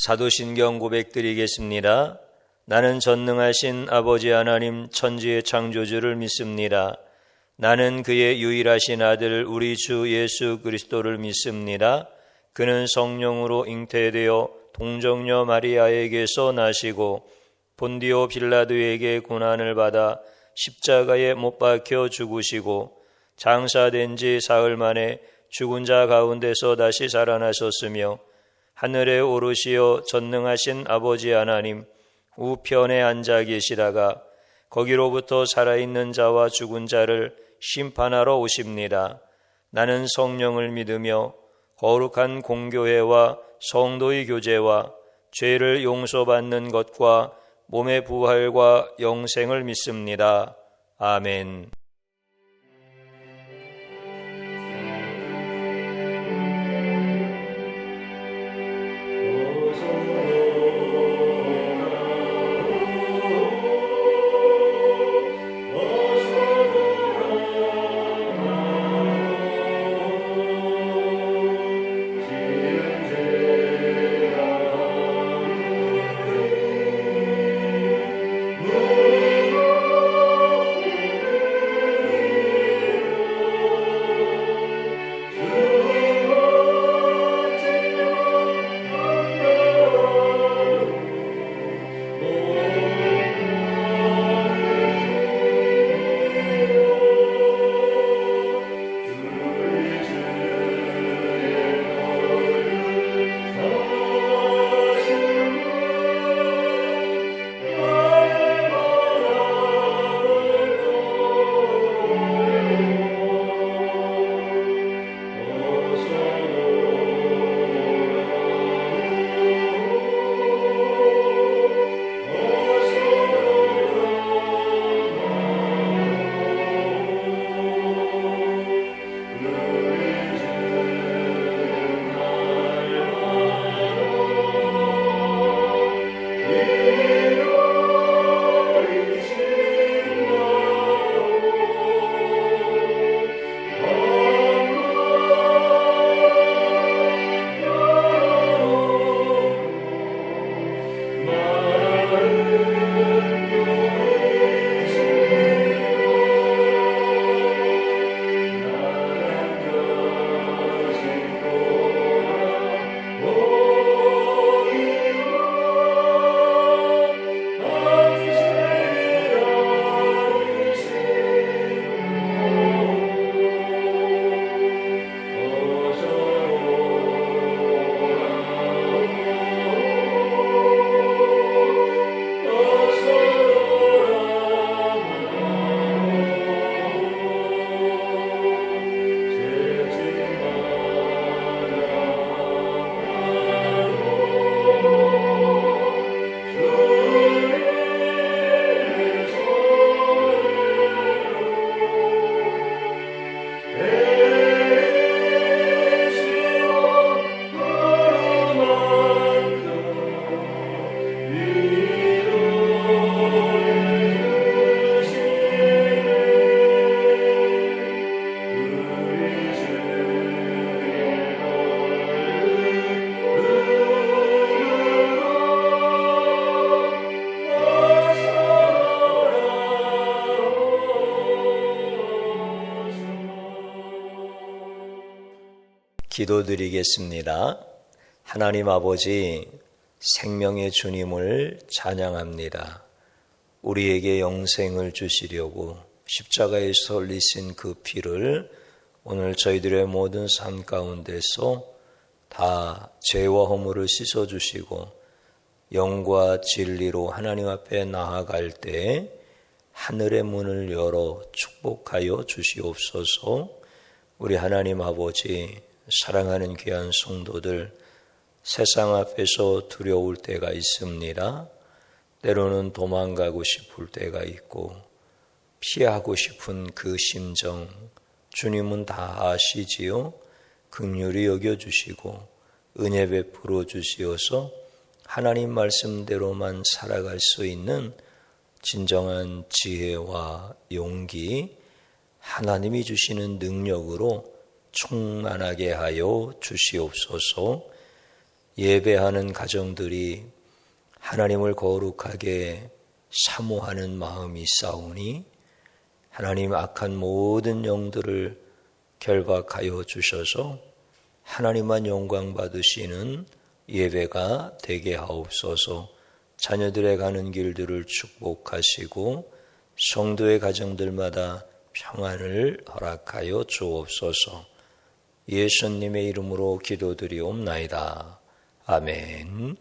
사도신경 고백드리겠습니다. 나는 전능하신 아버지 하나님 천지의 창조주를 믿습니다. 나는 그의 유일하신 아들 우리 주 예수 그리스도를 믿습니다. 그는 성령으로 잉태되어 동정녀 마리아에게서 나시고 본디오 빌라도에게 고난을 받아 십자가에 못 박혀 죽으시고 장사된 지 사흘 만에 죽은 자 가운데서 다시 살아나셨으며 하늘에 오르시어 전능하신 아버지 하나님 우편에 앉아 계시다가 거기로부터 살아있는 자와 죽은 자를 심판하러 오십니다. 나는 성령을 믿으며 거룩한 공교회와 성도의 교제와 죄를 용서받는 것과 몸의 부활과 영생을 믿습니다. 아멘. 기도드리겠습니다. 하나님 아버지, 생명의 주님을 찬양합니다. 우리에게 영생을 주시려고 십자가에서 흘리신 그 피를 오늘 저희들의 모든 삶 가운데서 다 죄와 허물을 씻어주시고 영과 진리로 하나님 앞에 나아갈 때 하늘의 문을 열어 축복하여 주시옵소서. 우리 하나님 아버지, 사랑하는 귀한 성도들, 세상 앞에서 두려울 때가 있습니다. 때로는 도망가고 싶을 때가 있고 피하고 싶은 그 심정 주님은 다 아시지요. 긍휼히 여겨주시고 은혜 베풀어 주시어서 하나님 말씀대로만 살아갈 수 있는 진정한 지혜와 용기, 하나님이 주시는 능력으로 충만하게 하여 주시옵소서. 예배하는 가정들이 하나님을 거룩하게 사모하는 마음이 싸우니 하나님 악한 모든 영들을 결박하여 주셔서 하나님만 영광 받으시는 예배가 되게 하옵소서. 자녀들의 가는 길들을 축복하시고 성도의 가정들마다 평안을 허락하여 주옵소서. 예수님의 이름으로 기도드리옵나이다. 아멘.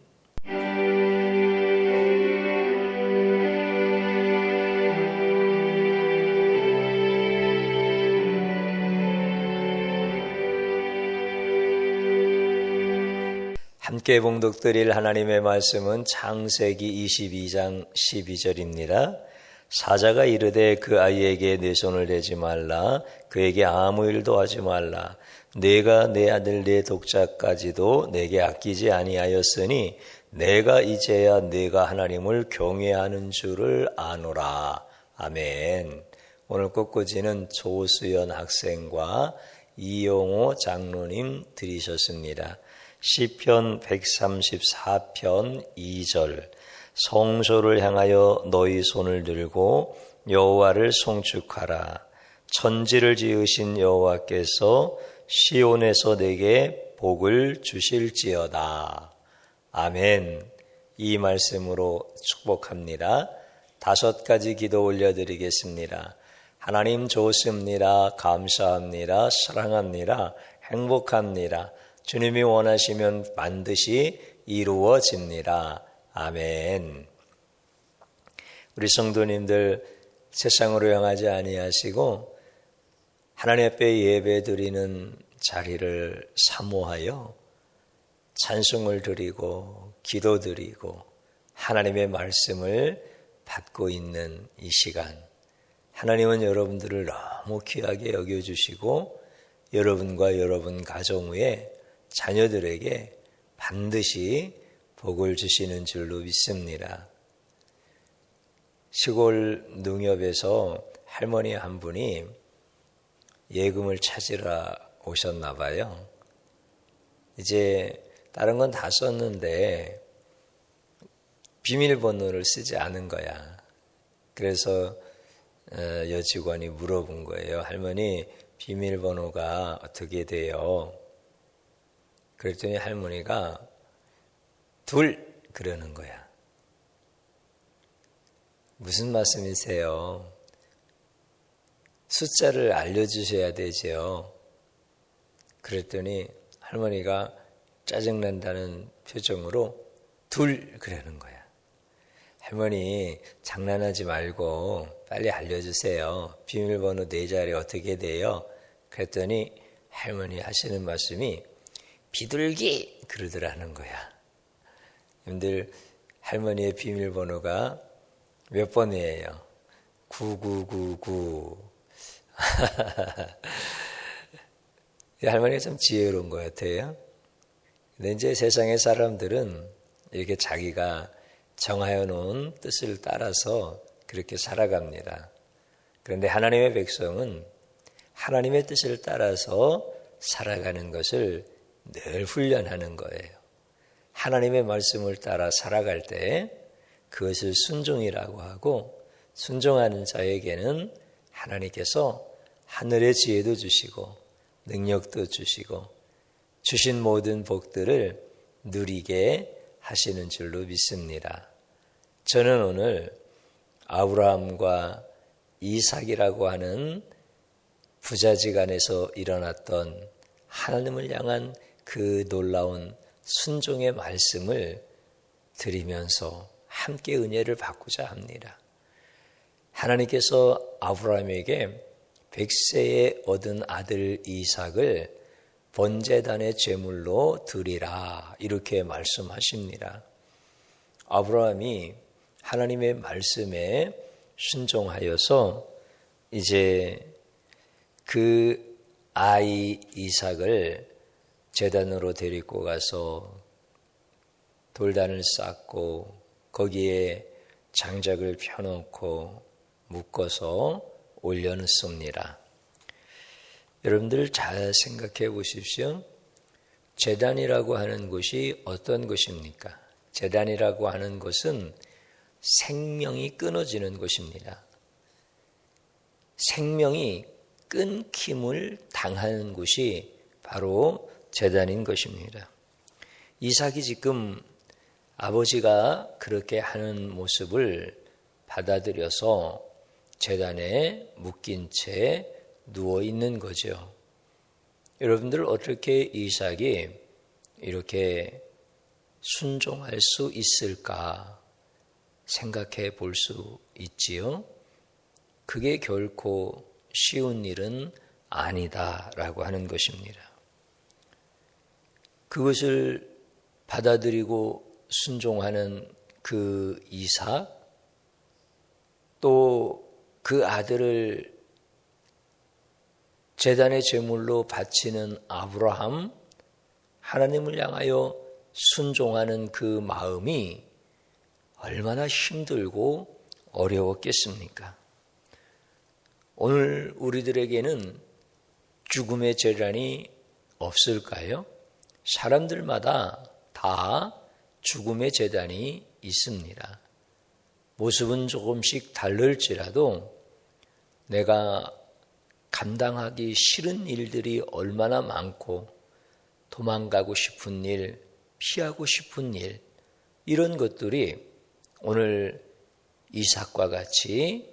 함께 봉독드릴 하나님의 말씀은 창세기 22장 12절입니다. 사자가 이르되 그 아이에게 내 손을 대지 말라. 그에게 아무 일도 하지 말라. 내가 내 아들 내 독자까지도 내게 아끼지 아니하였으니 내가 이제야 내가 하나님을 경외하는 줄을 아노라. 아멘. 오늘 꽃꽂이는 조수연 학생과 이용호 장로님 들이셨습니다. 시편 134편 2절 성소를 향하여 너희 손을 들고 여호와를 송축하라. 천지를 지으신 여호와께서 시온에서 내게 복을 주실지어다. 아멘. 이 말씀으로 축복합니다. 5가지 기도 올려드리겠습니다. 하나님 좋습니다. 감사합니다. 사랑합니다. 행복합니다. 주님이 원하시면 반드시 이루어집니다. 아멘. 우리 성도님들 세상으로 향하지 아니하시고 하나님 앞에 예배드리는 자리를 사모하여 찬송을 드리고 기도드리고 하나님의 말씀을 받고 있는 이 시간, 하나님은 여러분들을 너무 귀하게 여겨주시고 여러분과 여러분 가정 위에 자녀들에게 반드시 복을 주시는 줄로 믿습니다. 시골 농협에서 할머니 한 분이 예금을 찾으러 오셨나 봐요. 이제 다른 건 다 썼는데 비밀번호를 쓰지 않은 거야. 그래서 여직원이 물어본 거예요. 할머니, 비밀번호가 어떻게 돼요? 그랬더니 할머니가 2 그러는 거야. 무슨 말씀이세요? 숫자를 알려주셔야 되죠. 그랬더니 할머니가 짜증난다는 표정으로 2 그러는 거야. 할머니, 장난하지 말고 빨리 알려주세요. 비밀번호 4자리 어떻게 돼요? 그랬더니 할머니 하시는 말씀이 비둘기 그러더라는 거야. 여러분들 할머니의 비밀번호가 몇 번이에요? 9999. 할머니가 참 지혜로운 것 같아요. 근데 이제 세상의 사람들은 이렇게 자기가 정하여 놓은 뜻을 따라서 그렇게 살아갑니다. 그런데 하나님의 백성은 하나님의 뜻을 따라서 살아가는 것을 늘 훈련하는 거예요. 하나님의 말씀을 따라 살아갈 때 그것을 순종이라고 하고, 순종하는 자에게는 하나님께서 하늘의 지혜도 주시고 능력도 주시고 주신 모든 복들을 누리게 하시는 줄로 믿습니다. 저는 오늘 아브라함과 이삭이라고 하는 부자지간에서 일어났던 하나님을 향한 그 놀라운 순종의 말씀을 드리면서 함께 은혜를 받고자 합니다. 하나님께서 아브라함에게 100세에 얻은 아들 이삭을 번제단의 제물로 드리라, 이렇게 말씀하십니다. 아브라함이 하나님의 말씀에 순종하여서 이제 그 아이 이삭을 제단으로 데리고 가서 돌단을 쌓고 거기에 장작을 펴놓고 묶어서 올려놓습니다. 여러분들 잘 생각해 보십시오. 제단이라고 하는 것이 어떤 것입니까? 제단이라고 하는 것은 생명이 끊어지는 것입니다. 생명이 끊김을 당하는 곳이 바로 제단인 것입니다. 이삭이 지금 아버지가 그렇게 하는 모습을 받아들여서 제단에 묶인 채 누워 있는 거죠. 여러분들 어떻게 이삭이 이렇게 순종할 수 있을까 생각해 볼 수 있지요. 그게 결코 쉬운 일은 아니다라고 하는 것입니다. 그것을 받아들이고 순종하는 그 이삭, 또 그 아들을 제단의 제물로 바치는 아브라함, 하나님을 향하여 순종하는 그 마음이 얼마나 힘들고 어려웠겠습니까? 오늘 우리들에게는 죽음의 제단이 없을까요? 사람들마다 다 죽음의 제단이 있습니다. 모습은 조금씩 다를지라도 내가 감당하기 싫은 일들이 얼마나 많고 도망가고 싶은 일, 피하고 싶은 일, 이런 것들이 오늘 이삭과 같이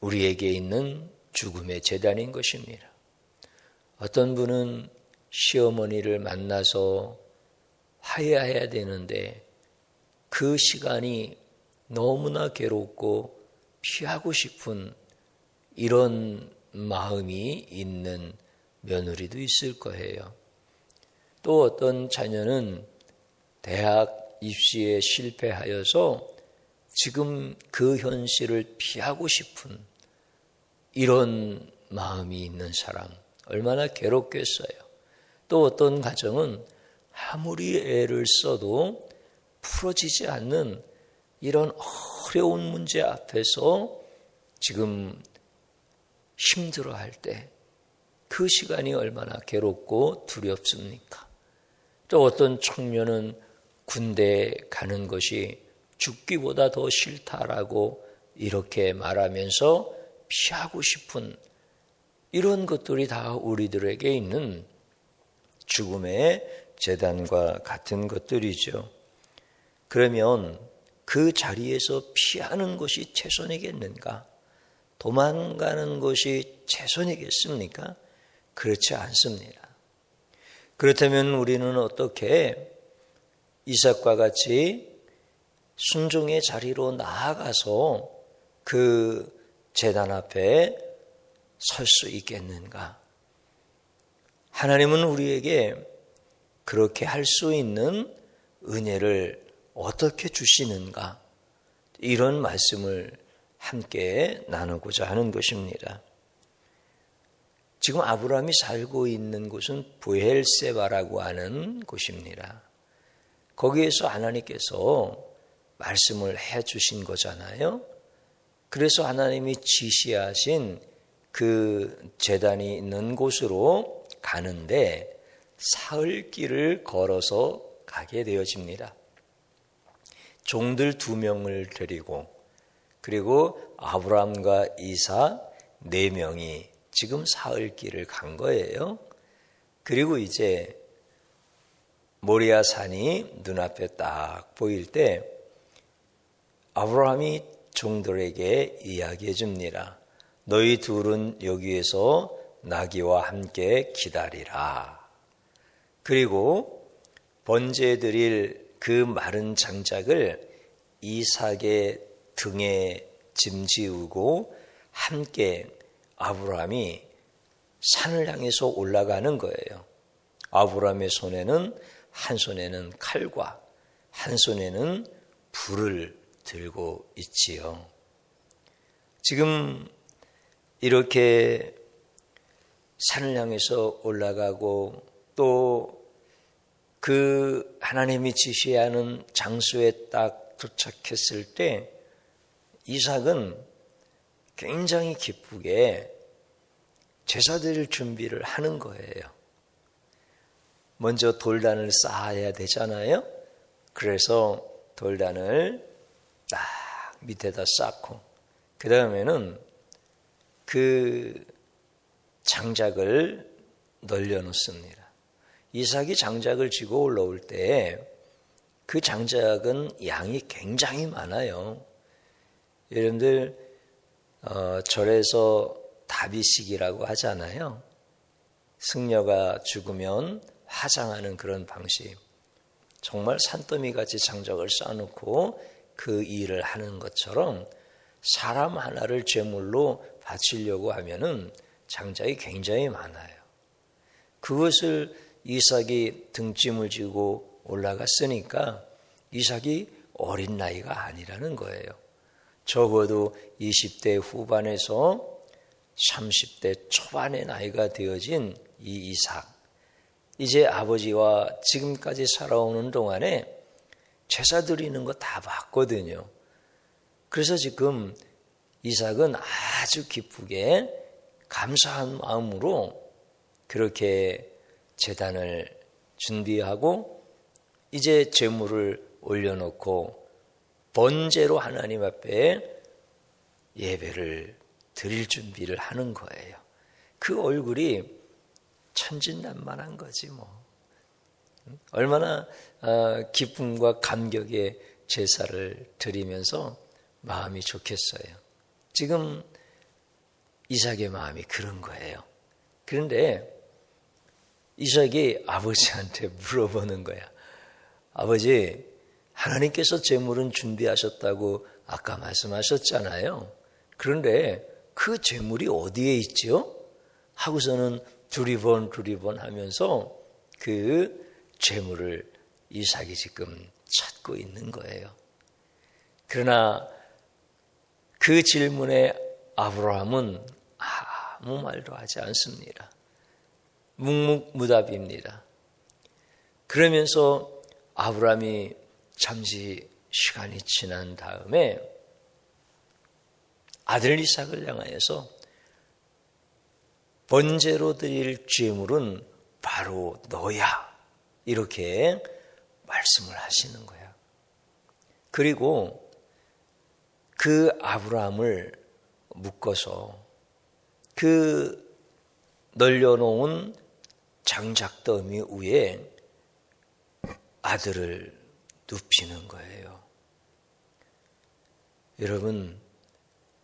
우리에게 있는 죽음의 제단인 것입니다. 어떤 분은 시어머니를 만나서 화해해야 되는데 그 시간이 너무나 괴롭고 피하고 싶은 이런 마음이 있는 며느리도 있을 거예요. 또 어떤 자녀는 대학 입시에 실패하여서 지금 그 현실을 피하고 싶은 이런 마음이 있는 사람, 얼마나 괴롭겠어요. 또 어떤 가정은 아무리 애를 써도 풀어지지 않는 이런 어려운 문제 앞에서 지금 힘들어할 때 그 시간이 얼마나 괴롭고 두렵습니까? 또 어떤 청년은 군대에 가는 것이 죽기보다 더 싫다라고 이렇게 말하면서 피하고 싶은 이런 것들이 다 우리들에게 있는 죽음의 제단과 같은 것들이죠. 그러면 그 자리에서 피하는 것이 최선이겠는가? 도망가는 것이 최선이겠습니까? 그렇지 않습니다. 그렇다면 우리는 어떻게 이삭과 같이 순종의 자리로 나아가서 그 제단 앞에 설 수 있겠는가? 하나님은 우리에게 그렇게 할 수 있는 은혜를 어떻게 주시는가? 이런 말씀을 함께 나누고자 하는 것입니다. 지금 아브라함이 살고 있는 곳은 브엘세바라고 하는 곳입니다. 거기에서 하나님께서 말씀을 해 주신 거잖아요. 그래서 하나님이 지시하신 그 제단이 있는 곳으로 가는데 사흘 길을 걸어서 가게 되어집니다. 종들 2명을 데리고 그리고 아브라함과 이삭 4명이 지금 사흘 길을 간 거예요. 그리고 이제 모리아 산이 눈앞에 딱 보일 때 아브라함이 종들에게 이야기해 줍니다. 너희 둘은 여기에서 나귀와 함께 기다리라. 그리고 번제드릴 그 마른 장작을 이삭의 등에 짐지우고 함께 아브라함이 산을 향해서 올라가는 거예요. 아브라함의 손에는 한 손에는 칼과 한 손에는 불을 들고 있지요. 지금 이렇게 산을 향해서 올라가고 또 그 하나님이 지시하는 장소에 딱 도착했을 때 이삭은 굉장히 기쁘게 제사 드릴 준비를 하는 거예요. 먼저 돌단을 쌓아야 되잖아요. 그래서 돌단을 딱 밑에다 쌓고 그 다음에는 그 장작을 널려놓습니다. 이삭이 장작을 쥐고 올라올 때 그 장작은 양이 굉장히 많아요. 여러분들 절에서 다비식이라고 하잖아요. 승려가 죽으면 화장하는 그런 방식. 정말 산더미같이 장작을 쌓아놓고 그 일을 하는 것처럼 사람 하나를 제물로 바치려고 하면은 장작이 굉장히 많아요. 그것을 이삭이 등짐을 지고 올라갔으니까 이삭이 어린 나이가 아니라는 거예요. 적어도 20대 후반에서 30대 초반의 나이가 되어진 이 이삭. 이제 아버지와 지금까지 살아오는 동안에 제사 드리는 거 다 봤거든요. 그래서 지금 이삭은 아주 기쁘게 감사한 마음으로 그렇게 제단을 준비하고 이제 제물을 올려놓고 번제로 하나님 앞에 예배를 드릴 준비를 하는 거예요. 그 얼굴이 천진난만한 거지 뭐. 얼마나 기쁨과 감격의 제사를 드리면서 마음이 좋겠어요. 지금 이삭의 마음이 그런 거예요. 그런데 이삭이 아버지한테 물어보는 거야. 아버지, 하나님께서 제물은 준비하셨다고 아까 말씀하셨잖아요. 그런데 그 제물이 어디에 있죠? 하고서는 두리번 하면서 그 제물을 이삭이 지금 찾고 있는 거예요. 그러나 그 질문에 아브라함은 아무 말도 하지 않습니다. 묵묵무답입니다. 그러면서 아브라함이 잠시 시간이 지난 다음에 아들 이삭을 향하여서 번제로 드릴 제물은 바로 너야. 이렇게 말씀을 하시는 거야. 그리고 그 아브라함을 묶어서 그 널려놓은 장작더미 위에 아들을 눕히는 거예요. 여러분,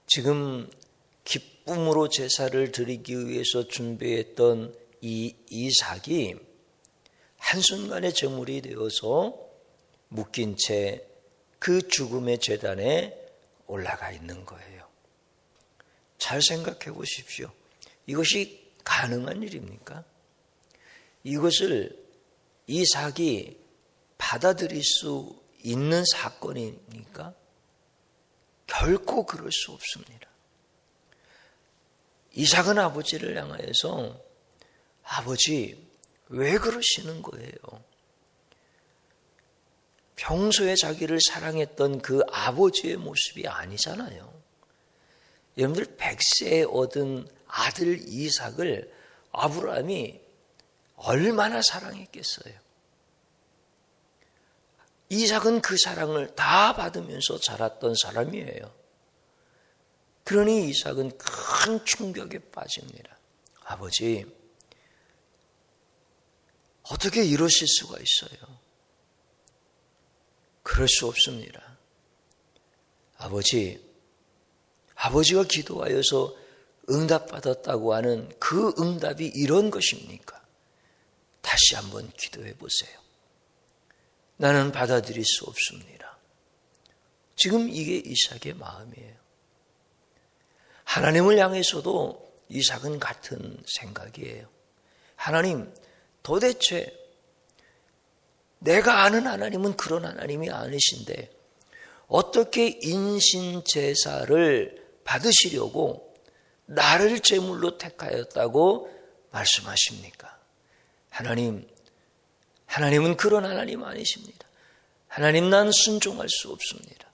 지금 기쁨으로 제사를 드리기 위해서 준비했던 이 이삭이 한순간에 제물이 되어서 묶인 채 그 죽음의 제단에 올라가 있는 거예요. 잘 생각해 보십시오. 이것이 가능한 일입니까? 이것을 이삭이 받아들일 수 있는 사건입니까? 결코 그럴 수 없습니다. 이삭은 아버지를 향하여서 아버지, 왜 그러시는 거예요? 평소에 자기를 사랑했던 그 아버지의 모습이 아니잖아요. 여러분들 100세에 얻은 아들 이삭을 아브라함이 얼마나 사랑했겠어요? 이삭은 그 사랑을 다 받으면서 자랐던 사람이에요. 그러니 이삭은 큰 충격에 빠집니다. 아버지, 어떻게 이러실 수가 있어요? 그럴 수 없습니다. 아버지가 기도하여서 응답받았다고 하는 그 응답이 이런 것입니까? 다시 한번 기도해 보세요. 나는 받아들일 수 없습니다. 지금 이게 이삭의 마음이에요. 하나님을 향해서도 이삭은 같은 생각이에요. 하나님, 도대체 내가 아는 하나님은 그런 하나님이 아니신데 어떻게 인신제사를 받으시려고 나를 제물로 택하였다고 말씀하십니까? 하나님은 그런 하나님 아니십니다. 하나님, 난 순종할 수 없습니다.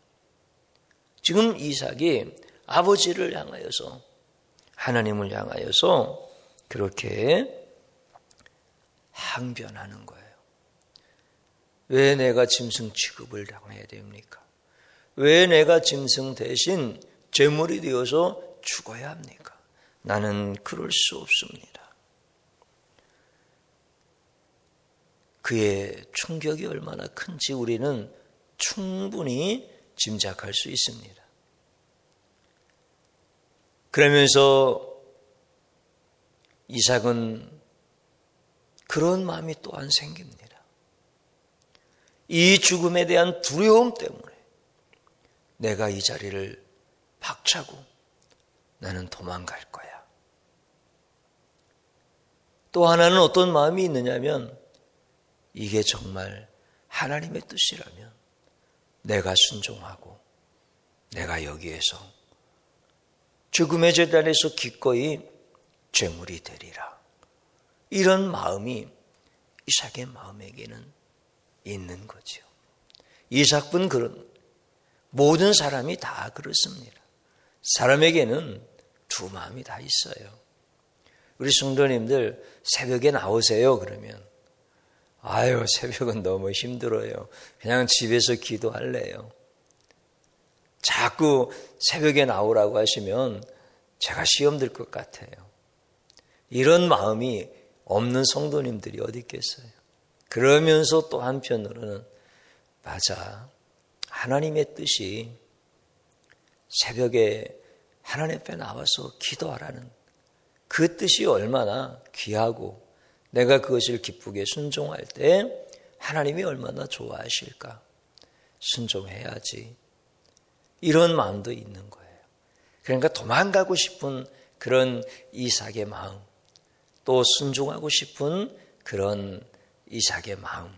지금 이삭이 아버지를 향하여서, 하나님을 향하여서 그렇게 항변하는 거예요. 왜 내가 짐승 취급을 당해야 됩니까? 왜 내가 짐승 대신 제물이 되어서 죽어야 합니까? 나는 그럴 수 없습니다. 그의 충격이 얼마나 큰지 우리는 충분히 짐작할 수 있습니다. 그러면서 이삭은 그런 마음이 또한 생깁니다. 이 죽음에 대한 두려움 때문에 내가 이 자리를 박차고 나는 도망갈 거야. 또 하나는 어떤 마음이 있느냐면 이게 정말 하나님의 뜻이라면 내가 순종하고 내가 여기에서 죽음의 제단에서 기꺼이 제물이 되리라. 이런 마음이 이삭의 마음에게는 있는 거죠. 이삭은 그런 모든 사람이 다 그렇습니다. 사람에게는 두 마음이 다 있어요. 우리 성도님들 새벽에 나오세요 그러면 아유 새벽은 너무 힘들어요. 그냥 집에서 기도할래요. 자꾸 새벽에 나오라고 하시면 제가 시험 들 것 같아요. 이런 마음이 없는 성도님들이 어디 있겠어요. 그러면서 또 한편으로는 맞아. 하나님의 뜻이 새벽에 하나님 앞에 나와서 기도하라는 그 뜻이 얼마나 귀하고 내가 그것을 기쁘게 순종할 때 하나님이 얼마나 좋아하실까. 순종해야지. 이런 마음도 있는 거예요. 그러니까 도망가고 싶은 그런 이삭의 마음, 또 순종하고 싶은 그런 이삭의 마음,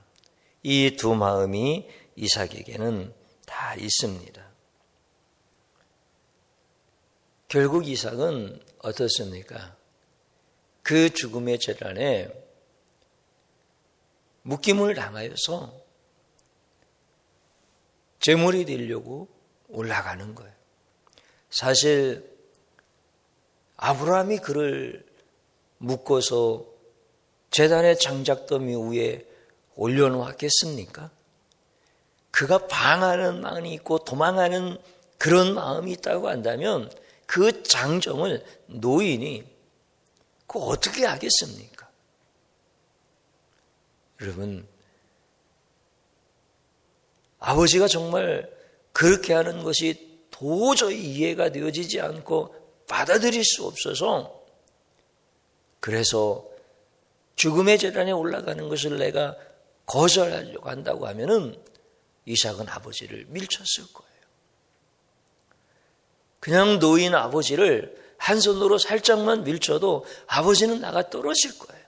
이 두 마음이 이삭에게는 다 있습니다. 결국 이삭은 어떻습니까? 그 죽음의 재단에 묶임을 당하여서 제물이 되려고 올라가는 거예요. 사실 아브라함이 그를 묶어서 제단의 장작더미 위에 올려놓았겠습니까? 그가 방하는 마음이 있고 도망하는 그런 마음이 있다고 한다면 그 장정을 노인이 그거 어떻게 하겠습니까? 여러분, 아버지가 정말 그렇게 하는 것이 도저히 이해가 되어지지 않고 받아들일 수 없어서 그래서 죽음의 제단에 올라가는 것을 내가 거절하려고 한다고 하면은 이삭은 아버지를 밀쳤을 거예요. 그냥 노인 아버지를 한 손으로 살짝만 밀쳐도 아버지는 나가 떨어질 거예요.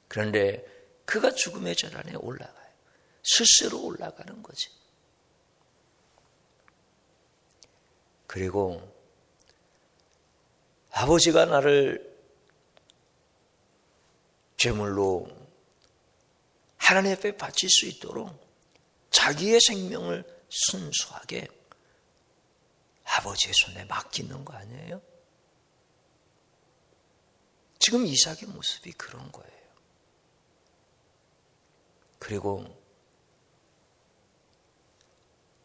그런데 그가 죽음의 제단에 올라가요. 스스로 올라가는 거지. 그리고 아버지가 나를 제물로 하나님 앞에 바칠 수 있도록 자기의 생명을 순수하게 아버지의 손에 맡기는 거 아니에요? 지금 이삭의 모습이 그런 거예요. 그리고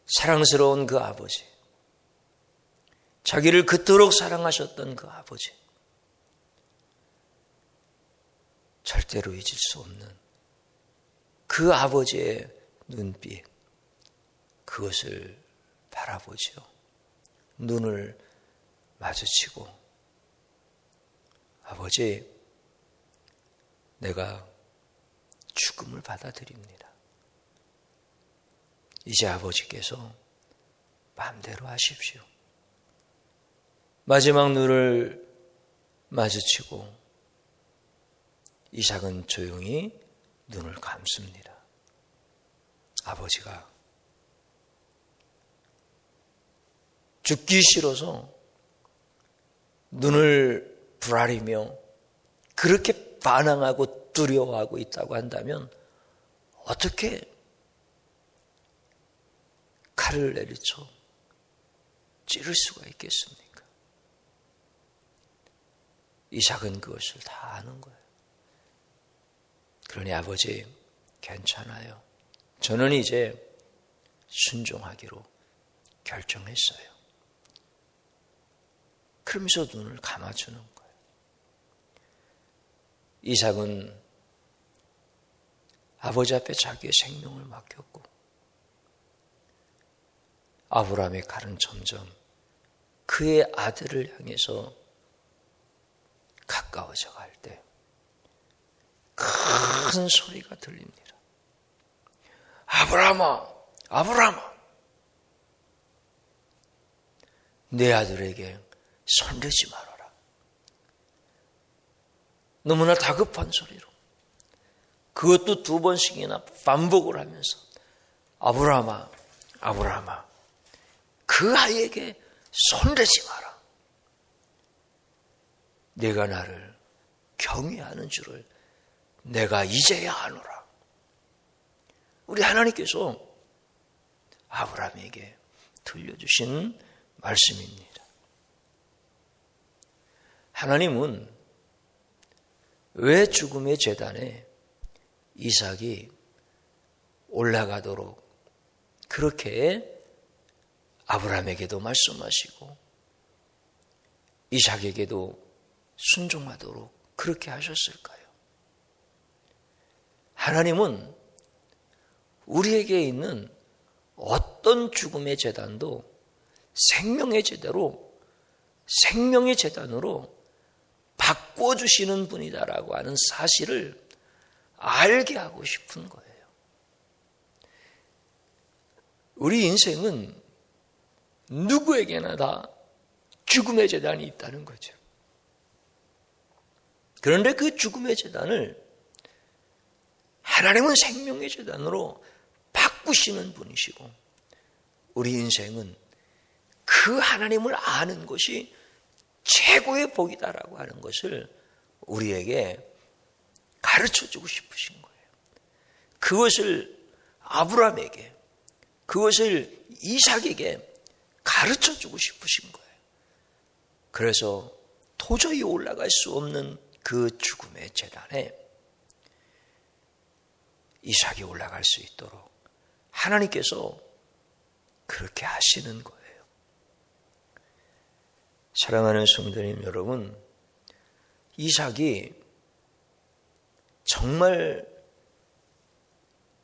사랑스러운 그 아버지, 자기를 그토록 사랑하셨던 그 아버지, 절대로 잊을 수 없는 그 아버지의 눈빛, 그것을 바라보죠. 눈을 마주치고 아버지, 내가 죽음을 받아들입니다. 이제 아버지께서 마음대로 하십시오. 마지막 눈을 마주치고 이삭은 조용히 눈을 감습니다. 아버지가 죽기 싫어서 눈을 부라리며 그렇게 반항하고 두려워하고 있다고 한다면 어떻게 칼을 내리쳐 찌를 수가 있겠습니까? 이삭은 그것을 다 아는 거예요. 그러니 아버지 괜찮아요. 저는 이제 순종하기로 결정했어요. 그러면서 눈을 감아주는 거예요. 이삭은 아버지 앞에 자기의 생명을 맡겼고 아브라함의 칼은 점점 그의 아들을 향해서 가까워져 갈 때 큰 소리가 들립니다. 아브라함아, 아브라함아, 내 아들에게 손대지 말아라. 너무나 다급한 소리로 그것도 2번씩이나 반복을 하면서 아브라함아, 아브라함아, 그 아이에게 손대지 마라. 내가 나를 경외하는 줄을 내가 이제야 아노라. 우리 하나님께서 아브라함에게 들려주신 말씀입니다. 하나님은 왜 죽음의 제단에 이삭이 올라가도록 그렇게 아브라함에게도 말씀하시고 이삭에게도 순종하도록 그렇게 하셨을까요? 하나님은 우리에게 있는 어떤 죽음의 제단도 생명의 제단으로 바꿔주시는 분이다라고 하는 사실을 알게 하고 싶은 거예요. 우리 인생은 누구에게나 다 죽음의 제단이 있다는 거죠. 그런데 그 죽음의 제단을 하나님은 생명의 제단으로 바꾸시는 분이시고 우리 인생은 그 하나님을 아는 것이 최고의 복이다라고 하는 것을 우리에게 가르쳐주고 싶으신 거예요. 그것을 아브라함에게, 그것을 이삭에게 가르쳐주고 싶으신 거예요. 그래서 도저히 올라갈 수 없는 그 죽음의 제단에 이삭이 올라갈 수 있도록 하나님께서 그렇게 하시는 거예요. 사랑하는 성도님 여러분, 이삭이 정말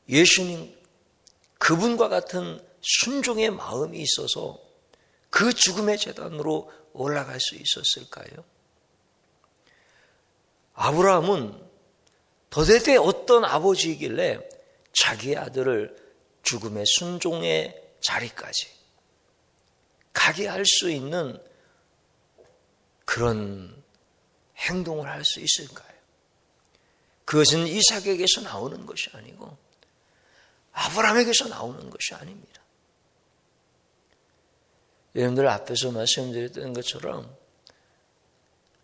예수님 그분과 같은 순종의 마음이 있어서 그 죽음의 제단으로 올라갈 수 있었을까요? 아브라함은 도대체 어떤 아버지이길래 자기의 아들을 죽음의 순종의 자리까지 가게 할 수 있는 그런 행동을 할 수 있을까요? 그것은 이삭에게서 나오는 것이 아니고 아브라함에게서 나오는 것이 아닙니다. 여러분들 앞에서 말씀드렸던 것처럼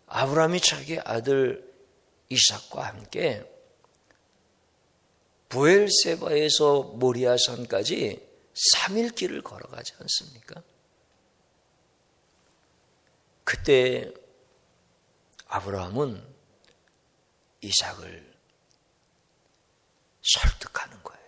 아브라함이 자기 아들 이삭과 함께 브엘세바에서 모리아산까지 3일 길을 걸어가지 않습니까? 그때 아브라함은 이삭을 설득하는 거예요.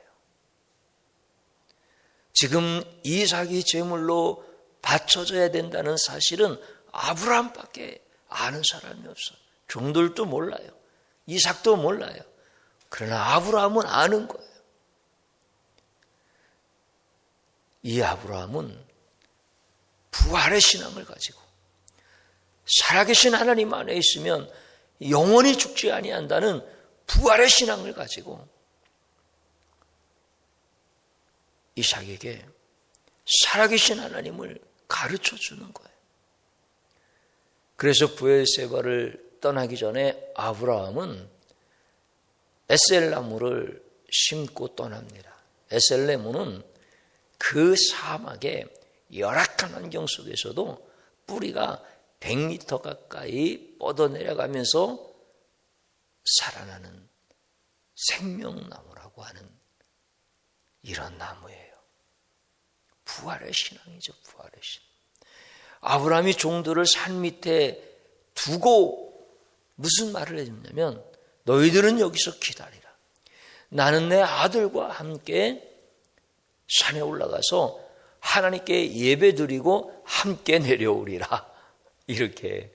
지금 이삭이 제물로 바쳐져야 된다는 사실은 아브라함밖에 아는 사람이 없어요. 종들도 몰라요. 이삭도 몰라요. 그러나 아브라함은 아는 거예요. 이 아브라함은 부활의 신앙을 가지고 살아계신 하나님 안에 있으면 영원히 죽지 아니한다는 부활의 신앙을 가지고 이삭에게 살아계신 하나님을 가르쳐주는 거예요. 그래서 브엘세바를 떠나기 전에 아브라함은 에셀나무를 심고 떠납니다. 에셀나무는 그 사막의 열악한 환경 속에서도 뿌리가 100m 가까이 뻗어내려가면서 살아나는 생명나무라고 하는 이런 나무예요. 부활의 신앙이죠. 부활의 신앙. 아브라함이 종들을 산 밑에 두고 무슨 말을 해줬냐면 너희들은 여기서 기다리라. 나는 내 아들과 함께 산에 올라가서 하나님께 예배드리고 함께 내려오리라. 이렇게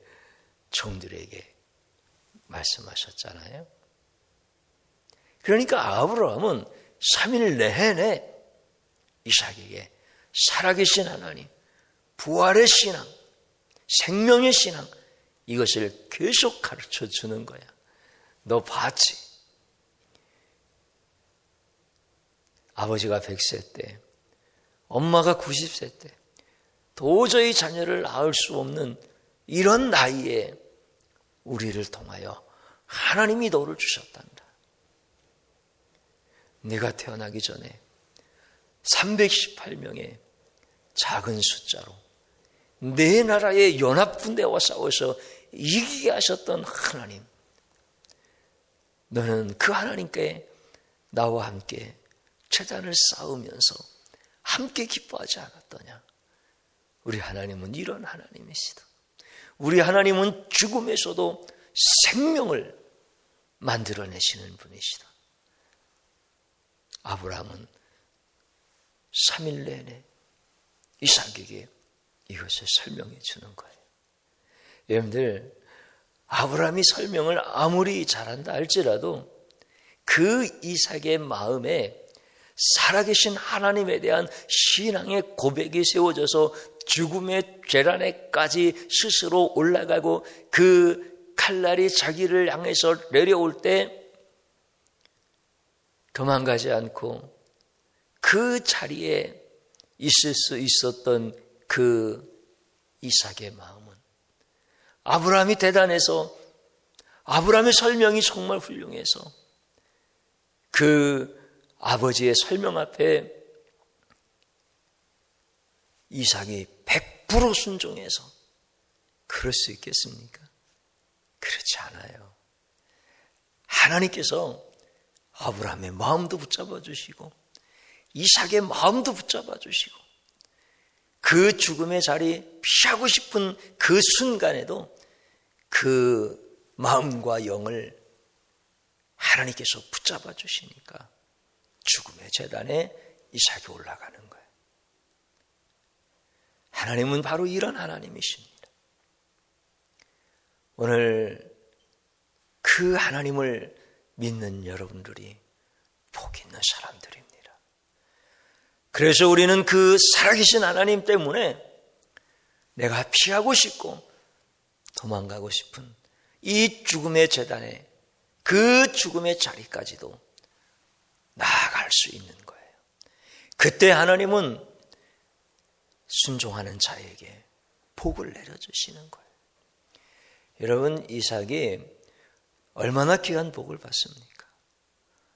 종들에게 말씀하셨잖아요. 그러니까 아브라함은 3일 내내 이삭에게 살아계신 하나님, 부활의 신앙, 생명의 신앙, 이것을 계속 가르쳐 주는 거야. 너 봤지? 아버지가 100세 때, 엄마가 90세 때 도저히 자녀를 낳을 수 없는 이런 나이에 우리를 통하여 하나님이 너를 주셨단다. 네가 태어나기 전에 318명의 작은 숫자로 네 나라의 연합군대와 싸워서 이기게 하셨던 하나님, 너는 그 하나님께 나와 함께 제단을 쌓으면서 함께 기뻐하지 않았더냐. 우리 하나님은 이런 하나님이시다. 우리 하나님은 죽음에서도 생명을 만들어내시는 분이시다. 아브라함은 3일 내내 이삭에게 이것을 설명해 주는 거예요. 여러분들, 아브라함이 설명을 아무리 잘한다 할지라도 그 이삭의 마음에 살아계신 하나님에 대한 신앙의 고백이 세워져서 죽음의 재단에까지 스스로 올라가고 그 칼날이 자기를 향해서 내려올 때 도망가지 않고 그 자리에 있을 수 있었던 그 이삭의 마음은, 아브라함이 대단해서, 아브라함의 설명이 정말 훌륭해서 그 아버지의 설명 앞에 이삭이 100% 순종해서 그럴 수 있겠습니까? 그렇지 않아요. 하나님께서 아브라함의 마음도 붙잡아 주시고 이삭의 마음도 붙잡아 주시고 그 죽음의 자리 피하고 싶은 그 순간에도 그 마음과 영을 하나님께서 붙잡아 주시니까 죽음의 제단에 이삭이 올라가는 거예요. 하나님은 바로 이런 하나님이십니다. 오늘 그 하나님을 믿는 여러분들이 복 있는 사람들입니다. 그래서 우리는 그 살아계신 하나님 때문에 내가 피하고 싶고 도망가고 싶은 이 죽음의 제단에, 그 죽음의 자리까지도 나아갈 수 있는 거예요. 그때 하나님은 순종하는 자에게 복을 내려주시는 거예요. 여러분, 이삭이 얼마나 귀한 복을 받습니까?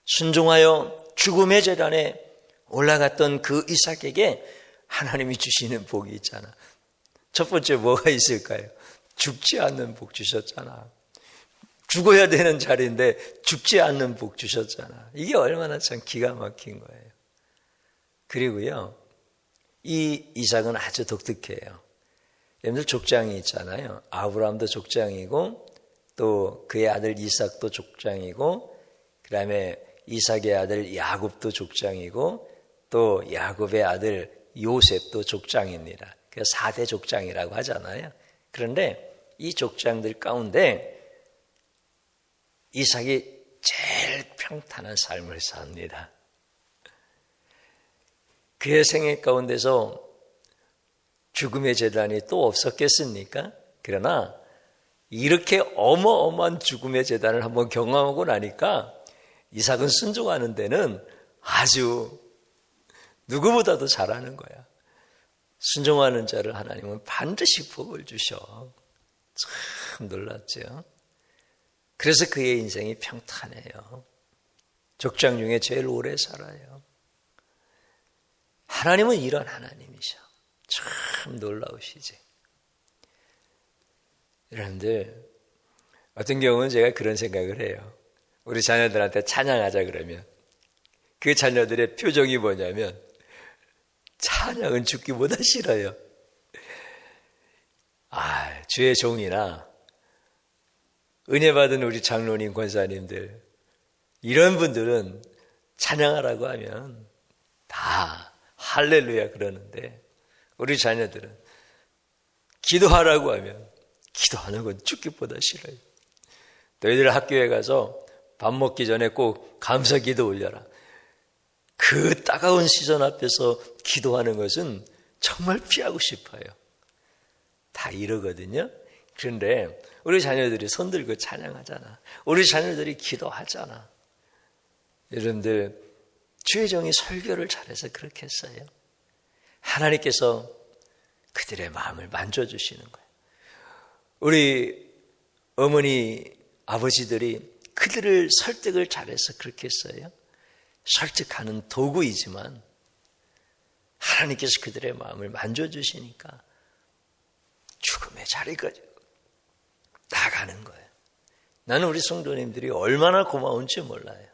순종하여 죽음의 제단에 올라갔던 그 이삭에게 하나님이 주시는 복이 있잖아. 첫 번째 뭐가 있을까요? 죽지 않는 복 주셨잖아. 죽어야 되는 자리인데 죽지 않는 복 주셨잖아. 이게 얼마나 참 기가 막힌 거예요. 그리고요, 이 이삭은 아주 독특해요. 여러분들 족장이 있잖아요. 아브라함도 족장이고 또 그의 아들 이삭도 족장이고 그 다음에 이삭의 아들 야곱도 족장이고 또 야곱의 아들 요셉도 족장입니다. 그래서 4대 족장이라고 하잖아요. 그런데 이 족장들 가운데 이삭이 제일 평탄한 삶을 삽니다. 그의 생애 가운데서 죽음의 제단이 또 없었겠습니까? 그러나 이렇게 어마어마한 죽음의 제단을 한번 경험하고 나니까 이삭은 순종하는 데는 아주 누구보다도 잘하는 거야. 순종하는 자를 하나님은 반드시 복을 주셔. 참 놀랍죠. 그래서 그의 인생이 평탄해요. 족장 중에 제일 오래 살아요. 하나님은 이런 하나님이셔. 참 놀라우시지. 여러분들, 어떤 경우는 제가 그런 생각을 해요. 우리 자녀들한테 찬양하자 그러면 그 자녀들의 표정이 뭐냐면 찬양은 죽기보다 싫어요. 주의 종이나 은혜 받은 우리 장로님, 권사님들, 이런 분들은 찬양하라고 하면 다 할렐루야 그러는데 우리 자녀들은 기도하라고 하면 기도하는 건 죽기보다 싫어요. 너희들 학교에 가서 밥 먹기 전에 꼭 감사 기도 올려라. 그 따가운 시선 앞에서 기도하는 것은 정말 피하고 싶어요. 다 이러거든요. 그런데 우리 자녀들이 손 들고 찬양하잖아. 우리 자녀들이 기도하잖아. 여러분들 주의 종이 설교를 잘해서 그렇게 했어요. 하나님께서 그들의 마음을 만져주시는 거예요. 우리 어머니, 아버지들이 그들을 설득을 잘해서 그렇게 했어요. 설득하는 도구이지만 하나님께서 그들의 마음을 만져주시니까 죽음의 자리까지 나가는 거예요. 나는 우리 성도님들이 얼마나 고마운지 몰라요.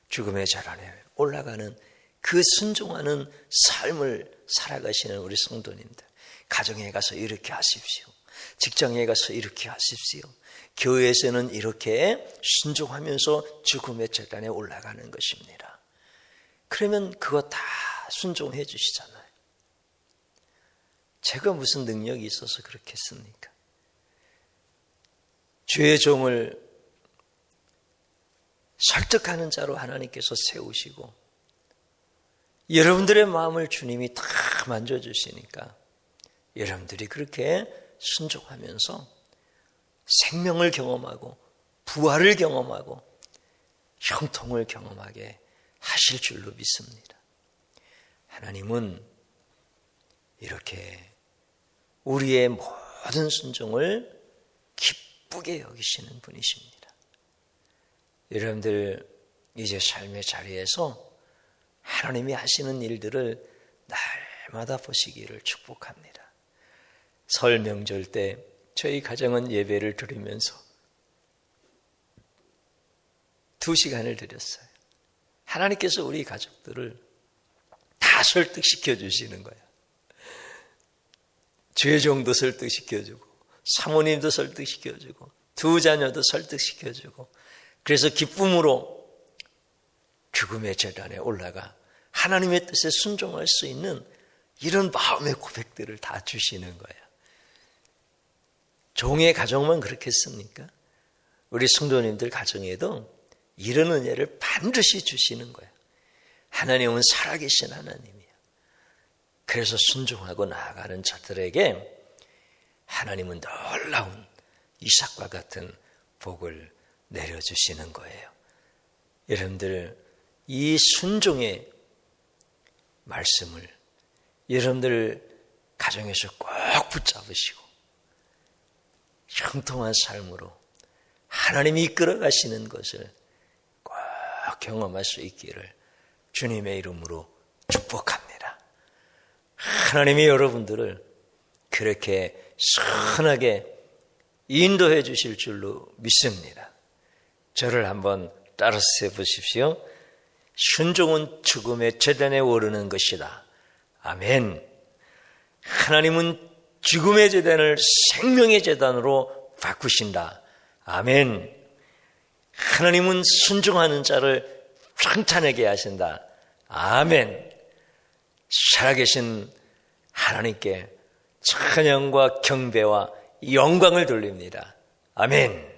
죽음의 자리에 올라가는 그 순종하는 삶을 살아가시는 우리 성도님들. 가정에 가서 이렇게 하십시오. 직장에 가서 이렇게 하십시오. 교회에서는 이렇게 순종하면서 죽음의 재단에 올라가는 것입니다. 그러면 그거 다 순종해 주시잖아요. 제가 무슨 능력이 있어서 그렇게 했습니까? 주의 종을 설득하는 자로 하나님께서 세우시고 여러분들의 마음을 주님이 다 만져주시니까 여러분들이 그렇게 순종하면서 생명을 경험하고 부활을 경험하고 형통을 경험하게 하실 줄로 믿습니다. 하나님은 이렇게 우리의 모든 순종을 기쁘게 여기시는 분이십니다. 여러분들 이제 삶의 자리에서 하나님이 하시는 일들을 날마다 보시기를 축복합니다. 설 명절 때 저희 가정은 예배를 드리면서 2시간을 드렸어요. 하나님께서 우리 가족들을 다 설득시켜 주시는 거예요. 죄종도 설득시켜주고 사모님도 설득시켜주고 두 자녀도 설득시켜주고 그래서 기쁨으로 죽음의 재단에 올라가 하나님의 뜻에 순종할 수 있는 이런 마음의 고백들을 다 주시는 거예요. 종의 가정만 그렇게 했습니까? 우리 성도님들 가정에도 이런 은혜를 반드시 주시는 거예요. 하나님은 살아계신 하나님이에요. 그래서 순종하고 나아가는 자들에게 하나님은 놀라운 이삭과 같은 복을 내려주시는 거예요. 여러분들 이 순종의 말씀을 여러분들 가정에서 꼭 붙잡으시고 형통한 삶으로 하나님이 이끌어 가시는 것을 꼭 경험할 수 있기를 주님의 이름으로 축복합니다. 하나님이 여러분들을 그렇게 선하게 인도해 주실 줄로 믿습니다. 저를 한번 따라서 해보십시오. 순종은 죽음의 재단에 오르는 것이다. 아멘. 하나님은 죽음의 재단을 생명의 재단으로 바꾸신다. 아멘. 하나님은 순종하는 자를 평탄하게 하신다. 아멘. 살아계신 하나님께 찬양과 경배와 영광을 돌립니다. 아멘.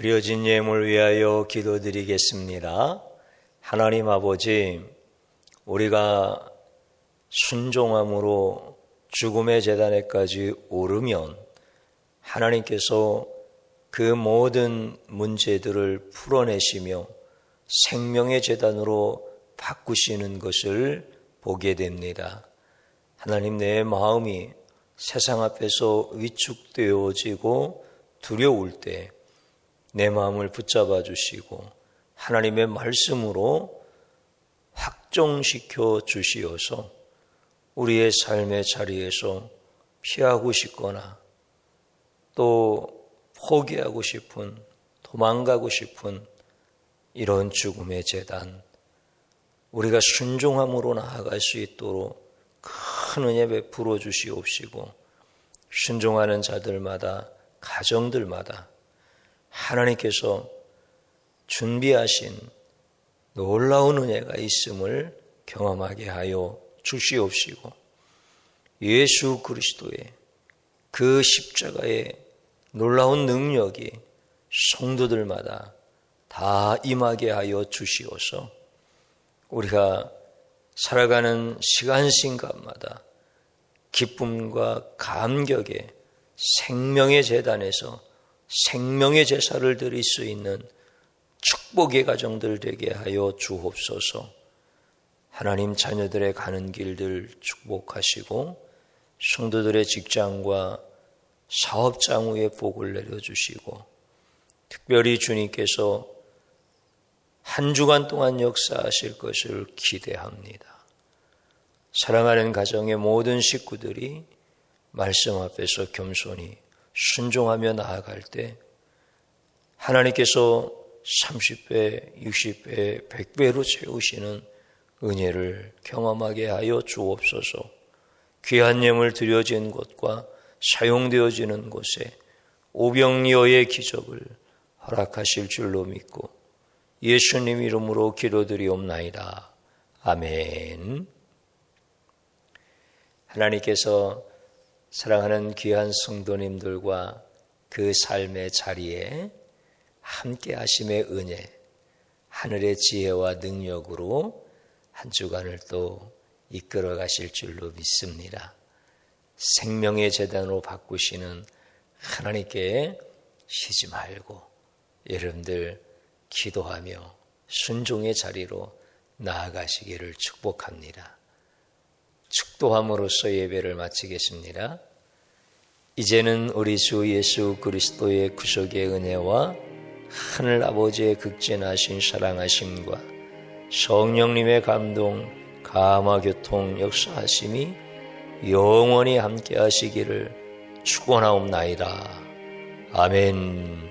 드려진 예물 위하여 기도드리겠습니다. 하나님 아버지, 우리가 순종함으로 죽음의 제단에까지 오르면 하나님께서 그 모든 문제들을 풀어내시며 생명의 제단으로 바꾸시는 것을 보게 됩니다. 하나님, 내 마음이 세상 앞에서 위축되어지고 두려울 때 내 마음을 붙잡아 주시고 하나님의 말씀으로 확정시켜 주시어서 우리의 삶의 자리에서 피하고 싶거나 또 포기하고 싶은, 도망가고 싶은 이런 죽음의 제단, 우리가 순종함으로 나아갈 수 있도록 큰 은혜 베풀어 주시옵시고, 순종하는 자들마다, 가정들마다 하나님께서 준비하신 놀라운 은혜가 있음을 경험하게 하여 주시옵시고, 예수 그리스도의 그 십자가의 놀라운 능력이 성도들마다 다 임하게 하여 주시어서 우리가 살아가는 시간마다 기쁨과 감격의 생명의 제단에서 생명의 제사를 드릴 수 있는 축복의 가정들 되게 하여 주옵소서. 하나님, 자녀들의 가는 길들 축복하시고 성도들의 직장과 사업장 위에 복을 내려주시고, 특별히 주님께서 한 주간 동안 역사하실 것을 기대합니다. 사랑하는 가정의 모든 식구들이 말씀 앞에서 겸손히 순종하며 나아갈 때 하나님께서 30배, 60배, 100배로 채우시는 은혜를 경험하게 하여 주옵소서. 귀한 예물 드려진 곳과 사용되어지는 곳에 오병이어의 기적을 허락하실 줄로 믿고 예수님 이름으로 기도드리옵나이다. 아멘. 하나님께서 사랑하는 귀한 성도님들과 그 삶의 자리에 함께 하심의 은혜, 하늘의 지혜와 능력으로 한 주간을 또 이끌어 가실 줄로 믿습니다. 생명의 제단으로 바꾸시는 하나님께 쉬지 말고 여러분들 기도하며 순종의 자리로 나아가시기를 축복합니다. 축도함으로써 예배를 마치겠습니다. 이제는 우리 주 예수 그리스도의 구속의 은혜와 하늘 아버지의 극진하신 사랑하심과 성령님의 감동, 감화 교통 역사하심이 영원히 함께 하시기를 축원하옵나이다. 아멘.